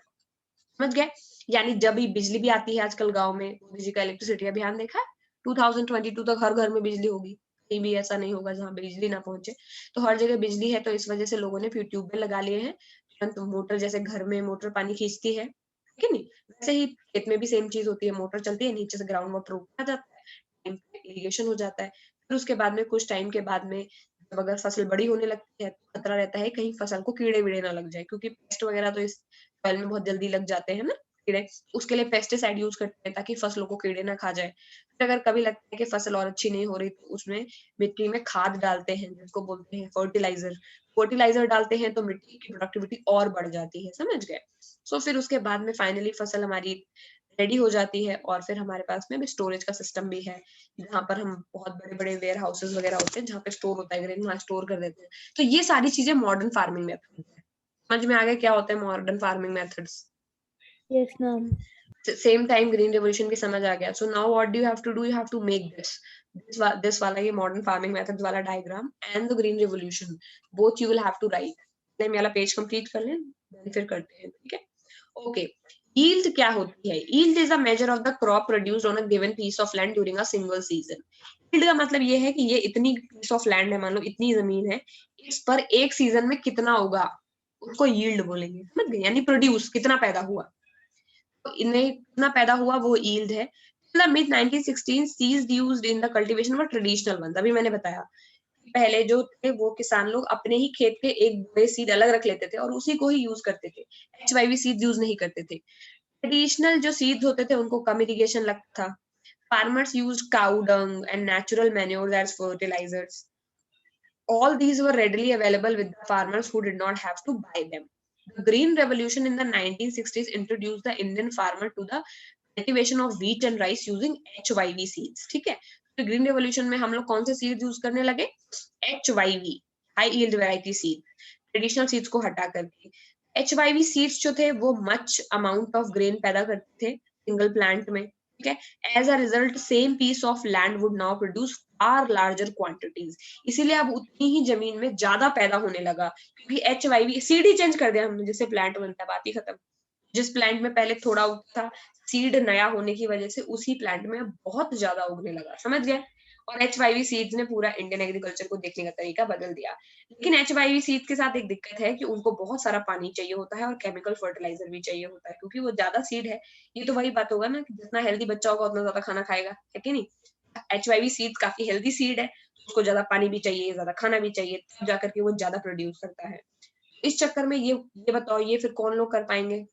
समझ गए। यानी जब भी बिजली भी आती है आजकल गांव में, मोदी जी का इलेक्ट्रिसिटी अभियान देखा है, 2022 तक हर घर में बिजली होगी, कहीं भी ऐसा नहीं होगा जहाँ बिजली ना पहुंचे, तो हर जगह बिजली है, तो इस वजह से लोगों ने फिर ट्यूबवेल लगा लिए हैं, तुरंत मोटर, जैसे घर में मोटर पानी खींचती है, ठीक है नहीं, वैसे ही खेत में भी सेम चीज होती है, मोटर चलती है, नीचे से ग्राउंड वाटर ऊपर आ जाता है, टाइम पे इरिगेशन हो जाता है। फिर उसके बाद में कुछ टाइम के बाद में जब अगर फसल बड़ी होने लगती है तो खतरा रहता है कहीं फसल को कीड़े वीड़े ना लग जाए, क्योंकि पेस्ट वगैरह तो इस सॉइल में बहुत जल्दी लग जाते हैं ना कीड़े, उसके लिए पेस्टिसाइड यूज करते हैं ताकि फसलों को कीड़े ना खा जाए। फिर अगर कभी लगता है कि फसल और अच्छी नहीं हो रही तो उसमें मिट्टी में खाद डालते हैं, जिसको बोलते हैं फर्टिलाइजर, फर्टिलाइजर डालते हैं तो मिट्टी की प्रोडक्टिविटी और बढ़ जाती है, समझ गए। सो फिर उसके बाद में फाइनली फसल हमारी रेडी हो जाती है, और फिर हमारे पास में भी स्टोरेज का सिस्टम भी है, जहाँ पर हम बहुत बड़े बड़े वेयर हाउसेज वगैरह होते हैं जहाँ पे स्टोर होता है ग्रेन, वहाँ स्टोर कर देते हैं। तो ये सारी चीजें मॉडर्न फार्मिंग मेथड है। समझ में आ गया क्या होता है modern farming methods? Yes ma'am. Same time green revolution भी समझ आ गया। So now what do you have to do, you have to make this वाला ये मॉडर्न फार्मिंग मेथड वाला diagram and the green revolution, both you will have to write. मैं वाला page complete कर लें, फिर करते हैं, ठीक है। ओके, yield क्या होती है? yield is a measure of the crop produced on a given piece of land during a single season. yield का मतलब ये है कि ये इतनी piece of land है, मान लो इतनी जमीन है, इस पर एक सीजन में कितना होगा, उसको yield बोलेंगे, समझ गए, यानी प्रोड्यूस कितना पैदा हुआ, तो इन्हें कितना पैदा हुआ वो yield है। मतलब mid 1916 seeds used in the cultivation were traditional ones, अभी मैंने बताया पहले जो थे वो किसान लोग अपने ही खेत के एक बड़े सीड अलग रख लेते थे और उसी को ही यूज करते थे, HYV सीड यूज नहीं करते थे। ट्रेडिशनल जो सीड्स होते थे उनको कम इरिगेशन लगता था। Farmers used cow dung and natural manures as fertilisers. All these were readily available with the farmers who did not have to buy them. The Green Revolution in the 1960s introduced the Indian farmer to the cultivation of wheat and rice using HYV seeds. ठीक है, तो green revolution में हम लोग कौन से seeds use करने लगे? HYV, high yield variety seed, traditional seeds को हटा करके। HYV सीड्स जो थे वो मच अमाउंट ऑफ ग्रेन पैदा करते थे सिंगल प्लांट में, ठीक है। As a result same piece of land would now produce far larger quantities, इसीलिए अब उतनी ही जमीन में ज्यादा पैदा होने लगा, क्योंकि HYV सीड ही चेंज कर दिया हमने, जिससे प्लांट बनता है, बात ही खत्म। जिस प्लांट में पहले थोड़ा उगता, सीड नया होने की वजह से उसी प्लांट में बहुत ज्यादा उगने लगा, समझ गए। और HYV सीड्स ने पूरा इंडियन एग्रीकल्चर को देखने का तरीका बदल दिया। लेकिन HYV सीड्स के साथ एक दिक्कत है कि उनको बहुत सारा पानी चाहिए होता है और केमिकल फर्टिलाइजर भी चाहिए होता है, क्योंकि वो ज्यादा सीड है। ये तो वही बात होगा ना कि जितना हेल्दी बच्चा होगा उतना ज्यादा खाना खाएगा, है कि नहीं। HYV सीड्स काफी हेल्दी सीड है, उसको ज्यादा पानी भी चाहिए, ज्यादा खाना भी चाहिए, तब जाकर के वो ज्यादा प्रोड्यूस करता है। इस चक्कर में ये बताओ, ये फिर कौन लोग कर पाएंगे?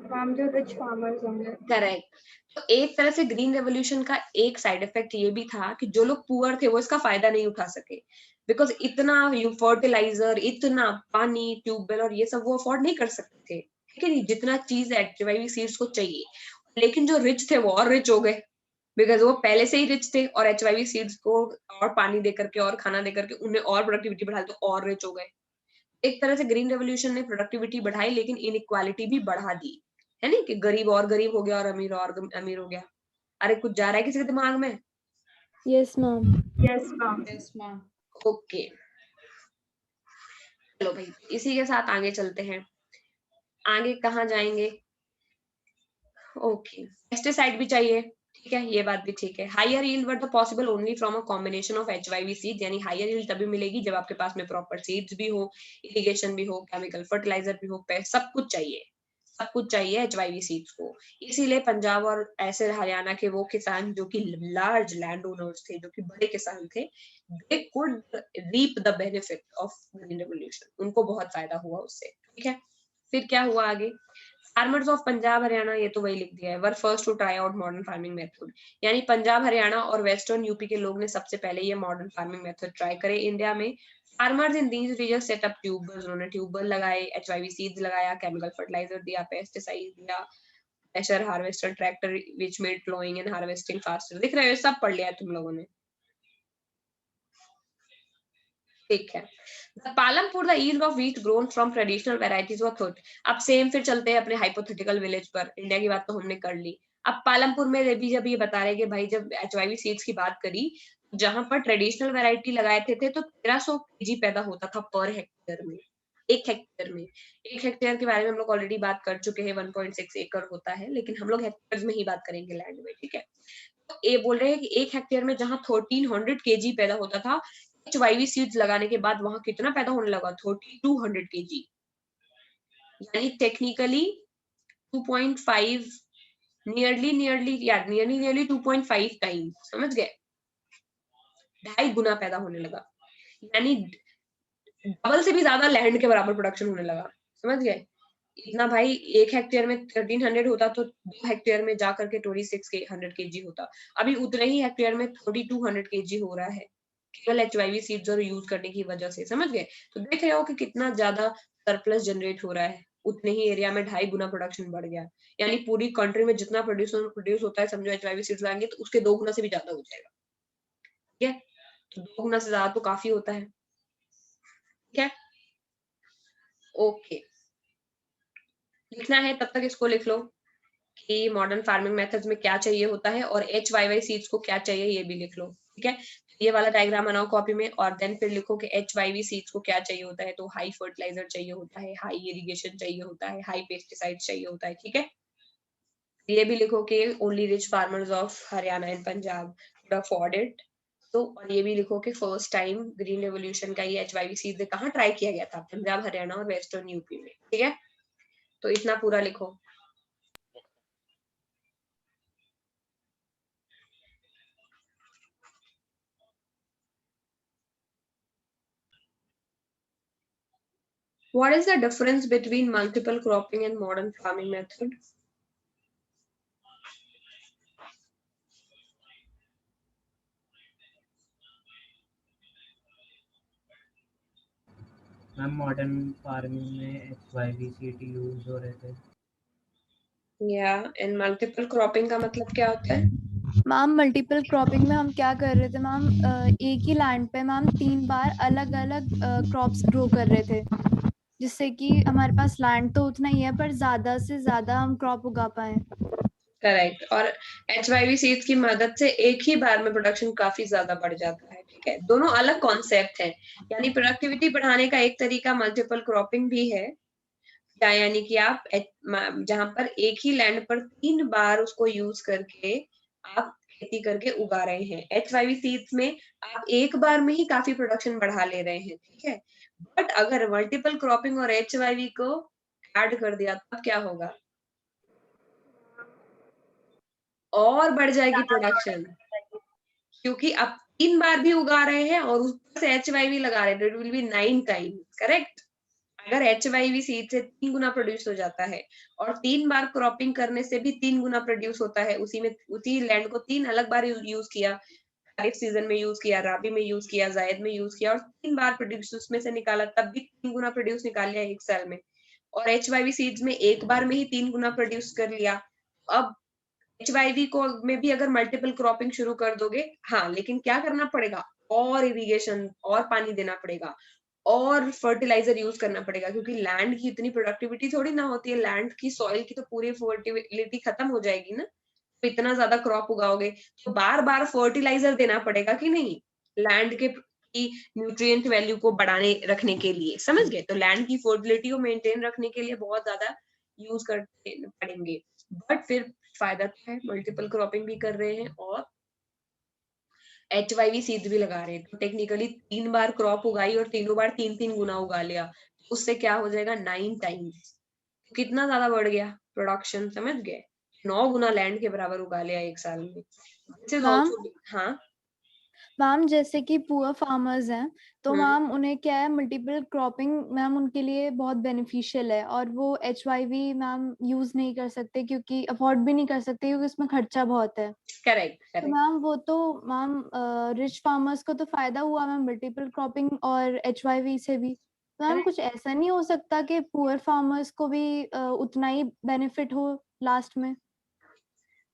मैम जो रिच फार्मर्स होंगे। करेक्ट। तो एक तरह से ग्रीन रेवोल्यूशन का एक साइड इफेक्ट ये भी था कि जो लोग पुअर थे वो इसका फायदा नहीं उठा सके, बिकॉज इतना फर्टिलाइजर, इतना पानी, ट्यूबवेल और ये सब वो अफोर्ड नहीं कर सकते थे, ठीक है नहीं, जितना चीज एचवाईवी सीड्स को चाहिए। लेकिन जो रिच थे वो और रिच हो गए, बिकॉज वो पहले से ही रिच थे और एचवाईवी सीड्स को और पानी दे करके और खाना दे करके उन्हें और प्रोडक्टिविटी बढ़ाई तो और रिच हो गए। एक तरह से ग्रीन रेवोल्यूशन ने प्रोडक्टिविटी बढ़ाई लेकिन इनइक्वालिटी भी बढ़ा दी, है नहीं, कि गरीब और गरीब हो गया और अमीर हो गया। अरे कुछ जा रहा है किसी के दिमाग में? Yes ma'am. Yes ma'am. Yes ma'am. Okay, चलो भाई इसी के साथ आगे चलते हैं। आगे कहाँ जाएंगे? ओके, पेस्टिसाइड भी चाहिए, ठीक है, ये बात भी ठीक है। Higher yield but the possible only from a combination of HYV seeds, यानी हायर यील्ड तभी मिलेगी जब आपके पास में प्रॉपर सीड्स भी हो, इरिगेशन भी हो, केमिकल फर्टिलाइजर भी हो, सब कुछ चाहिए, सब कुछ चाहिए एचवाईवी सीड्स को। इसीलिए पंजाब और ऐसे हरियाणा के वो किसान जो कि लार्ज लैंड ओनर्स थे, जो कि बड़े किसान थे, they could reap the benefit of green revolution, उनको बहुत फायदा हुआ उससे, ठीक है। फिर क्या हुआ आगे? फार्मर्स ऑफ पंजाब हरियाणा, ये तो वही लिख दिया है, were first to try out modern farming method, यानी पंजाब हरियाणा और वेस्टर्न यूपी के लोग ने सबसे पहले ये मॉडर्न फार्मिंग मेथड ट्राई करे इंडिया में। Farmers in these region set up tubewells, उन्होंने ट्यूबवेल लगाए, एचवाईवी सीड्स लगाया, केमिकल फर्टिलाइजर दिया, पेस्टिसाइड दिया, pressure harvester, tractor which made ploughing and harvesting faster. दिख रहे हो, सब पढ़ लिया है तुम लोगों ने, ठीक है। Palampur the yield of wheat grown from traditional varieties was 30। अब सेम फिर चलते हैं अपने हाइपोथेटिकल विलेज पर, इंडिया की बात तो हमने कर ली। अब पालमपुर में भी जब ये बता रहे कि भाई जब एचवाईवी सीड्स की बात करी, जहां पर ट्रेडिशनल वैरायटी लगाए थे तो 1300 केजी पैदा होता था पर हेक्टेयर में, एक हेक्टेयर में। एक हेक्टेयर के बारे में हम लोग ऑलरेडी बात कर चुके हैं, 1.6 एकड़ होता है, लेकिन हम लोग हेक्टेयर में ही बात करेंगे लैंड में, ठीक है। तो ये बोल रहे हैं कि एक हेक्टेयर में जहां 1300 केजी पैदा होता था, एचवाईवी सीड्स लगाने के बाद वहां कितना पैदा होने लगा? 3200 केजी, यानी टेक्निकली 2.5, नियरली 2.5 टाइम, समझ गए, 2.5 गुना पैदा होने लगा, यानी डबल से भी ज्यादा लैंड के बराबर प्रोडक्शन होने लगा, समझ गए। इतना भाई, एक हेक्टेयर में 1300 होता तो 2 हेक्टेयर में जाकर के 2600 केजी होता, अभी उतने ही हेक्टेयर में 3200 केजी हो रहा है, केवल एचवाईवी सीड्स और यूज करने की वजह से, समझ गए। तो देख रहे हो कि कितना ज्यादा सरप्लस जनरेट हो रहा है, उतने ही एरिया में 2.5 गुना प्रोडक्शन बढ़ गया, यानी पूरी कंट्री में जितना प्रोड्यूस होता है, समझो एचवाईवी सीड्स लगाएंगे तो उसके 2 गुना से भी ज्यादा हो जाएगा, ठीक है। तो 2 गुना से ज्यादा तो काफी होता है, ठीक है। ओके, लिखना है तब तक इसको लिख लो कि मॉडर्न फार्मिंग मेथड्स में क्या चाहिए होता है और एचवाईवी सीड्स को क्या चाहिए ये भी लिख लो, ठीक है। ये वाला डायग्राम बनाओ कॉपी में और देन फिर लिखो कि एचवाईवी सीड्स को क्या चाहिए होता है, तो हाई फर्टिलाइजर चाहिए होता है, हाई इरिगेशन चाहिए होता है, हाई पेस्टिसाइड चाहिए होता है, ठीक है। ये भी लिखो कि only rich farmers of Haryana and Punjab could afford it. तो और ये भी लिखो कि फर्स्ट टाइम ग्रीन रेवोल्यूशन का ये एचवाईवी सीड्स कहाँ ट्राई किया गया था? पंजाब हरियाणा और वेस्टर्न यूपी में, ठीक है। तो इतना पूरा लिखो। What is the difference between multiple cropping and modern farming method? Ma'am modern farming में एचवाईवी सीड यूज हो रहे थे। Yeah, and multiple cropping का मतलब क्या होता है? मैम मल्टीपल क्रॉपिंग में हम क्या कर रहे थे मैम, एक ही लैंड पे मैम 3 बार अलग अलग क्रॉप्स ग्रो कर रहे थे, जिससे कि हमारे पास लैंड तो उतना ही है पर ज्यादा से ज्यादा हम क्रॉप उगा पाए। करेक्ट, और एचवाईवी सीड्स की मदद से एक ही बार में प्रोडक्शन काफी ज्यादा बढ़ जाता है, ठीक है। दोनों अलग कॉन्सेप्ट हैं, यानी प्रोडक्टिविटी बढ़ाने का एक तरीका मल्टीपल क्रॉपिंग भी है, यानी कि आप जहां पर एक ही लैंड पर 3 बार उसको यूज करके आप खेती करके उगा रहे हैं। एचवाईवी सीड्स में आप एक बार में ही काफी प्रोडक्शन बढ़ा ले रहे हैं, ठीक है। बट अगर मल्टीपल क्रॉपिंग और एचवाईवी को ऐड कर दिया तब क्या होगा? और बढ़ जाएगी प्रोडक्शन, क्योंकि आप 3 बार भी उगा रहे हैं और ऊपर से एचवाईवी लगा रहे हैं, it will B 9 time, correct. अगर HYV सीड से 3 गुना प्रोड्यूस हो जाता है और 3 बार क्रॉपिंग करने से भी 3 गुना प्रोड्यूस होता है, उसी लैंड को 3 अलग बार यूज किया, खरीफ सीजन में यूज किया, राबी में यूज किया, जायद में यूज किया और 3 बार प्रोड्यूस उसमें से निकाला, तब भी 3 गुना प्रोड्यूस निकाल लिया एक साल में। और HYV सीड्स में एक बार में ही 3 गुना प्रोड्यूस कर लिया। अब HYV को में भी अगर मल्टीपल क्रॉपिंग शुरू कर दोगे, हाँ, लेकिन क्या करना पड़ेगा, और इरिगेशन और पानी देना पड़ेगा और फर्टिलाइजर यूज करना पड़ेगा, क्योंकि लैंड की इतनी प्रोडक्टिविटी थोड़ी ना होती है, लैंड की सॉइल की तो पूरी फर्टिलिटी खत्म हो जाएगी ना, तो इतना ज्यादा क्रॉप उगाओगे तो बार बार फर्टिलाइजर देना पड़ेगा कि नहीं, लैंड के की न्यूट्रिएंट वैल्यू को बढ़ाने रखने के लिए, समझ गए? तो लैंड की फर्टिलिटी को मेंटेन रखने के लिए बहुत ज्यादा यूज करते पड़ेंगे, बट फिर फायदा तो है, मल्टीपल क्रॉपिंग भी कर रहे हैं और HYV सीड भी लगा रहे हैं, तो टेक्निकली 3 बार क्रॉप उगाई और तीनों बार 3-3 गुना उगा लिया, उससे क्या हो जाएगा 9 टाइम्स, कितना ज्यादा बढ़ गया प्रोडक्शन, समझ गए? 9 गुना लैंड के बराबर उगा लिया एक साल में। This is मैम also हाँ मैम जैसे कि पुअर फार्मर्स हैं तो हम्म मैम उन्हें क्या है, मल्टीपल क्रॉपिंग मैम उनके लिए बहुत बेनिफिशियल है, और वो HYV मैम यूज नहीं कर सकते क्योंकि अफोर्ड भी नहीं कर सकते क्योंकि उसमें खर्चा बहुत है। करेक्ट तो करेक्ट मैम वो तो मैम रिच फार्मर्स को तो फायदा हुआ मैम मल्टीपल क्रॉपिंग और HYV से भी, तो मैम कुछ ऐसा नहीं हो सकता कि पुअर फार्मर्स को भी उतना ही बेनिफिट हो लास्ट में?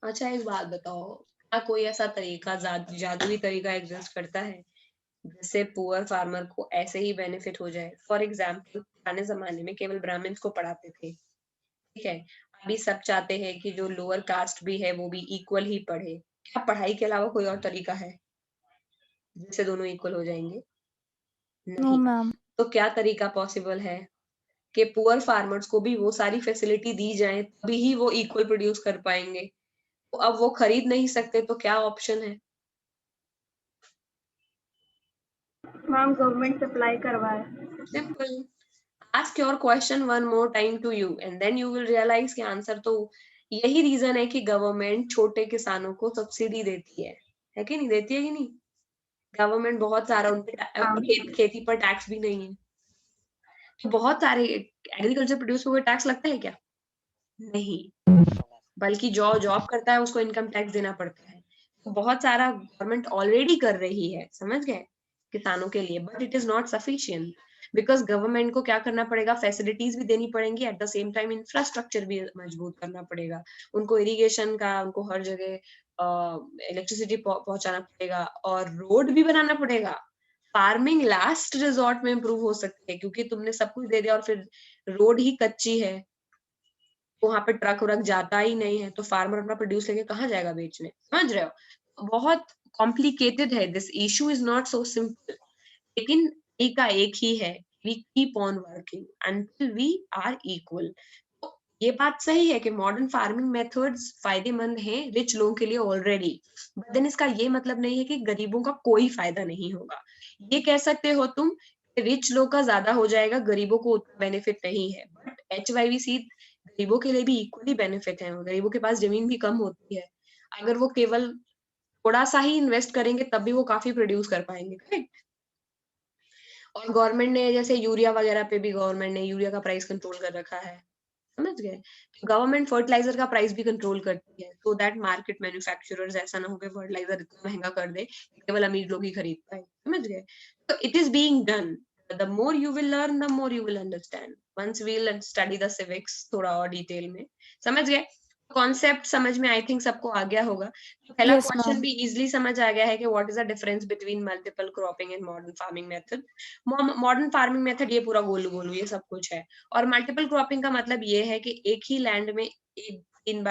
अच्छा एक बात बताओ, क्या कोई ऐसा तरीका जादुई तरीका एग्जिस्ट करता है जिससे पुअर फार्मर को ऐसे ही बेनिफिट हो जाए? फॉर एग्जाम्पल पुराने जमाने में केवल ब्राह्मण्स को पढ़ाते थे, ठीक है, अभी सब चाहते हैं कि जो लोअर कास्ट भी है वो भी इक्वल ही पढ़े। क्या पढ़ाई के अलावा कोई और तरीका है जिससे दोनों इक्वल हो जाएंगे? नो नहीं। मैम। तो क्या तरीका पॉसिबल है कि पुअर फार्मर्स को भी वो सारी फैसिलिटी दी जाए, तभी ही वो इक्वल प्रोड्यूस कर पाएंगे? तो अब वो खरीद नहीं सकते तो क्या ऑप्शन है? मैम गवर्नमेंट सप्लाई करवाए। Simple. ask your question one more time to you and then you will realize कि आंसर तो यही रीजन है कि गवर्नमेंट छोटे किसानों को सब्सिडी देती है कि नहीं देती है कि नहीं? गवर्नमेंट बहुत सारा उनके खेती पर टैक्स भी नहीं है, तो बहुत सारे एग्रीकल्चर प्रोड्यूस पे कोई टैक्स लगता है क्या? नहीं, बल्कि जो जॉब करता है उसको इनकम टैक्स देना पड़ता है। तो बहुत सारा गवर्नमेंट ऑलरेडी कर रही है, समझ गए, किसानों के लिए, but it is not sufficient, because government को क्या करना पड़ेगा, फैसिलिटीज भी देनी पड़ेंगी, at the same time infrastructure भी मजबूत करना पड़ेगा, उनको इरिगेशन का, उनको हर जगह इलेक्ट्रिसिटी पहुंचाना पड़ेगा और रोड भी बनाना पड़ेगा। फार्मिंग लास्ट रिजॉर्ट में इम्प्रूव हो सकती है, क्योंकि तुमने सब कुछ दे दिया और फिर रोड ही कच्ची है, वहां पे ट्रक व्रक जाता ही नहीं है, तो फार्मर अपना प्रोड्यूस लेके कहाँ जाएगा बेचने, समझ रहे हो? बहुत कॉम्प्लिकेटेड है, this issue is not so simple, लेकिन तरीका एक ही है, we keep on working until we are equal. तो ये बात सही है कि मॉडर्न फार्मिंग मेथड्स फायदेमंद हैं रिच लोगों के लिए ऑलरेडी, बट देन इसका ये मतलब नहीं है कि गरीबों का कोई फायदा नहीं होगा। ये कह सकते हो तुम रिच लोग का ज्यादा हो जाएगा, गरीबों को उतना बेनिफिट नहीं है, बट HYV सीड गरीबों के लिए भी इक्वली बेनिफिट है, गरीबों के पास जमीन भी कम होती है, अगर वो केवल थोड़ा सा ही इन्वेस्ट करेंगे तब भी वो काफी प्रोड्यूस कर पाएंगे, करेक्ट? और गवर्नमेंट ने जैसे यूरिया वगैरह पे भी गवर्नमेंट ने यूरिया का प्राइस कंट्रोल कर रखा है, समझ गए? गवर्नमेंट फर्टिलाइजर का प्राइस भी कंट्रोल करती है, सो दैट मार्केट मैन्युफैक्चरर्स ऐसा ना हो कि फर्टिलाइजर इतना महंगा कर दे कि केवल अमीर लोग ही खरीद पाए, समझ गए? तो it is being done, the more you will learn the more you will understand, once we will study the civics थोड़ा और डिटेल में, समझ गए? कॉन्सेप्ट समझ में आई थिंक सबको आ गया होगा। तो पहला Yes, क्वेश्चन ma'am. भी इजीली समझ आ गया है कि what is the difference between multiple cropping and modern farming method. Modern farming method ये पूरा गोलू गोलू ये सब कुछ है, और मल्टीपल क्रॉपिंग का मतलब ये है कि एक ही लैंड में एक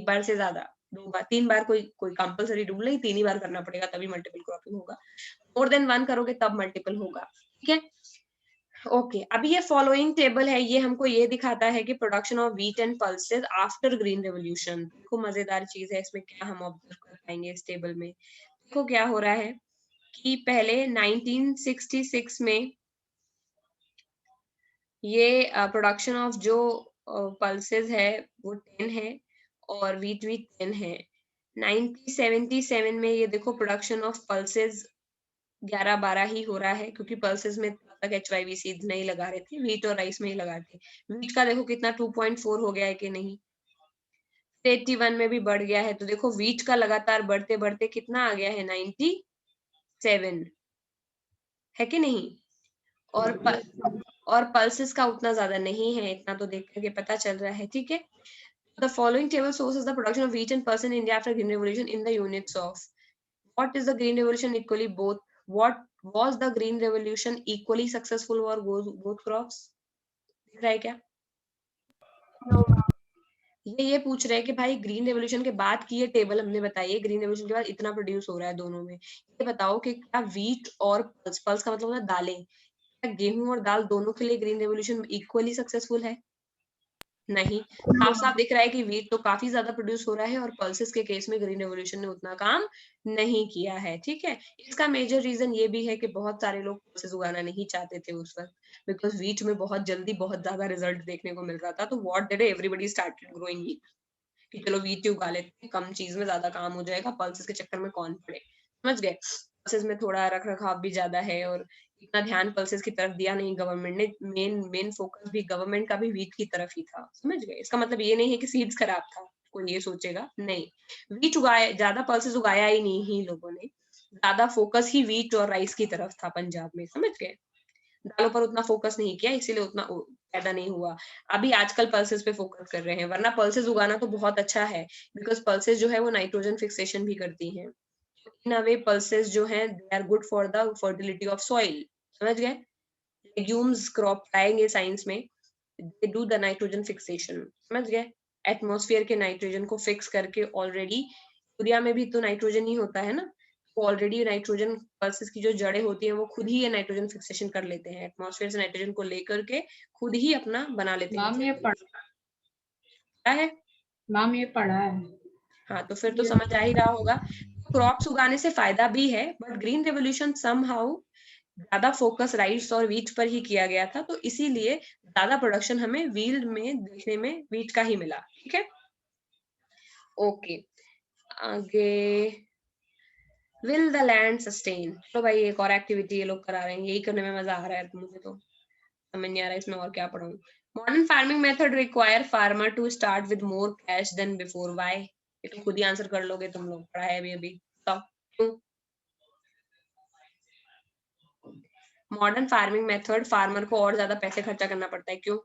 बार से ज्यादा, 2 बार 3 बार, कोई कोई कंपलसरी रूल नहीं, 3 ही बार करना पड़ेगा तभी मल्टीपल क्रॉपिंग होगा, मोर देन 1 करोगे तब मल्टीपल होगा, ठीक है? ओके, अभी ये फॉलोइंग टेबल है, ये हमको ये दिखाता है कि production of wheat and pulses after green revolution. देखो मजेदार चीज है इसमें, क्या हम ऑब्जर्व कर पाएंगे इस टेबल में? देखो क्या हो रहा है कि पहले 1966 में ये प्रोडक्शन ऑफ जो पल्सेस है वो 10 है और व्हीट भी 10 है। 1977 में ये देखो प्रोडक्शन ऑफ पल्सेस 11-12 ही हो रहा है, क्योंकि पल्सेस में तक HYVC नहीं लगा रहे थे, वीट और राइस में ही लगाते। वीट का देखो कितना 2.4 हो गया है कि नहीं, 81 में भी बढ़ गया है। तो देखो वीट का लगातार बढ़ते बढ़ते कितना आ गया है, 97 है कि नहीं। और पल्सेस का उतना ज्यादा नहीं है, इतना तो देख करके पता चल रहा है, ठीक है। The following table shows us the production of wheat and pulse in India after Green Revolution in the units of. What is the Green Revolution equally both? What was the Green Revolution equally successful for both crops? दिख रहा है क्या? ये पूछ रहे हैं कि भाई ग्रीन रेवोल्यूशन के बाद की ये टेबल हमने बताई है, ग्रीन रेवोल्यूशन के बाद इतना प्रोड्यूस हो रहा है दोनों में, ये बताओ कि क्या वीट और पल्स, पल्स का मतलब होता है दालें, क्या गेहूं और दाल दोनों के लिए ग्रीन रेवोल्यूशन इक्वली सक्सेसफुल है? नहीं। साफ साफ दिख रहा है कि वीट तो काफी ज्यादा प्रोड्यूस हो रहा है और पल्सेस के केस में ग्रीन रेवोल्यूशन ने उतना काम नहीं किया है, ठीक है। इसका मेजर रीजन ये भी है कि बहुत सारे लोग पल्सेस उगाना नहीं चाहते थे उस वक्त, बिकॉज वीट में बहुत जल्दी बहुत ज्यादा रिजल्ट देखने को मिल रहा था। तो what did everybody started growing wheat, कि चलो वीट ही उगा लेते हैं, कम चीज में ज्यादा काम हो जाएगा, पल्सेस के चक्कर में कौन पड़े, समझ गए। पल्सेस में थोड़ा रख रखाव भी ज्यादा है और इतना ध्यान पल्सेस की तरफ दिया नहीं गवर्नमेंट ने, मेन फोकस भी गवर्नमेंट का भी वीट की तरफ ही था, समझ गए। इसका मतलब ये नहीं है कि सीड्स खराब था, कोई ये सोचेगा नहीं, वीट उगाया ज्यादा, पल्सेस उगाया ही नहीं ही लोगों ने, ज्यादा फोकस ही वीट और राइस की तरफ था पंजाब में, समझ गए। दालों पर उतना फोकस नहीं किया, इसीलिए उतना पैदा नहीं हुआ। अभी आजकल पल्सेस पे फोकस कर रहे हैं, वरना पल्सेस उगाना तो बहुत अच्छा है, बिकॉज पल्सेस जो है वो नाइट्रोजन फिक्सेशन भी करती हैं। इन अ वे पल्सेस जो हैं they are good for the fertility of soil, समझ गए। लेग्यूम्स क्रॉप आएंगे साइंस में, they do the nitrogen fixation, समझ गए। एटमॉस्फेयर के नाइट्रोजन को फिक्स करके, ऑलरेडी यूरिया में भी तो नाइट्रोजन ही होता है ना, ऑलरेडी नाइट्रोजन पल्सेस की जो जड़ें होती हैं वो खुद ही ये नाइट्रोजन फिक्सेशन कर लेते हैं, एटमॉस्फेयर से नाइट्रोजन को लेकर के खुद ही अपना बना लेते हैं। मैम ये पढ़ा है? मैम ये पढ़ा है। हाँ, तो फिर तो समझ आ ही रहा होगा। क्रॉप्स उगाने से फायदा भी है, बट ग्रीन रेवोल्यूशन समहाउ ज्यादा फोकस राइस और वीट पर ही किया गया था, तो इसीलिए ज्यादा प्रोडक्शन हमें वील्ड में देखने में वीट का ही मिला, ठीक है। ओके, आगे विल द लैंड सस्टेन। तो भाई एक और एक्टिविटी ये लोग करा रहे हैं, यही करने में मजा आ रहा है, तो मुझे तो समझ नहीं आ रहा है इसमें और क्या पढ़ाऊं। Modern farming method require farmer to start with more cash than before, why? ये तो खुद ही आंसर कर लोगे तुम लोग, पढ़ा है अभी अभी, बताओ क्यों। मॉडर्न फार्मिंग मेथड फार्मर को और ज्यादा पैसे खर्चा करना पड़ता है, क्यों?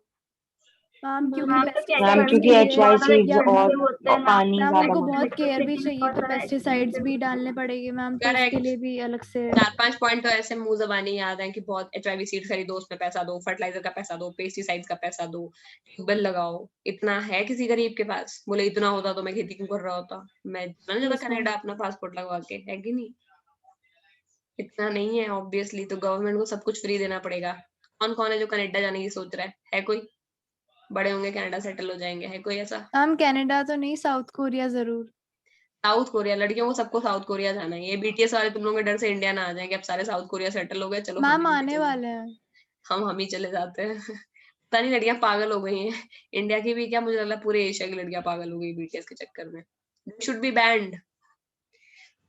मैम मैम क्योंकि क्योंकि और पानी मैम ज्यादा उनको बहुत मांगते केयर हैं। भी चाहिए, तो पेस्टिसाइड्स भी डालने पड़ेंगे मैम, तो उसके करेक्ट, लिए भी अलग से। 4-5 पॉइंट तो ऐसे मुंह जबानी याद है कि बहुत HIV सीड खरीदो, उसमें पैसा दो, फर्टिलाइजर का पैसा दो, पेस्टिसाइड्स का पैसा दो, ट्यूबवेल लगाओ। इतना है किसी गरीब के पास? बोले इतना होता तो मैं खेती क्यों कर रहा होता, मैं जाना जाता कनाडा अपना पासपोर्ट लगवा के, है कि नहीं। इतना नहीं है ऑब्वियसली, तो गवर्नमेंट को सब कुछ फ्री देना पड़ेगा। कौन कौन है जो कनाडा जाने की सोच रहा है कोई? बड़े होंगे कनाडा सेटल हो जाएंगे, है कोई ऐसा? मैम कनाडा तो नहीं, साउथ कोरिया जरूर। साउथ कोरिया, लड़कियों को सबको साउथ कोरिया जाना है। ये BTS वाले तुम लोगों के डर से इंडिया ना आ जाएंगे, अब सारे साउथ कोरिया सेटल हो गए, चलो मैम आने वाले हैं। हम ही चले जाते हैं। पता नहीं लड़कियां पागल हो गई हैं, इंडिया की भी क्या, मुझे लग रहा है पूरे एशिया की लड़कियां पागल हो गई BTS के चक्कर में। Should be band.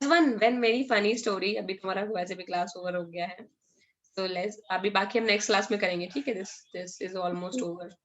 One very funny story, अभी तुम्हारा वैसे भी क्लास ओवर हो गया है, तो लेट्स अभी बाकी हम नेक्स्ट क्लास में करेंगे, ठीक है। This is almost over.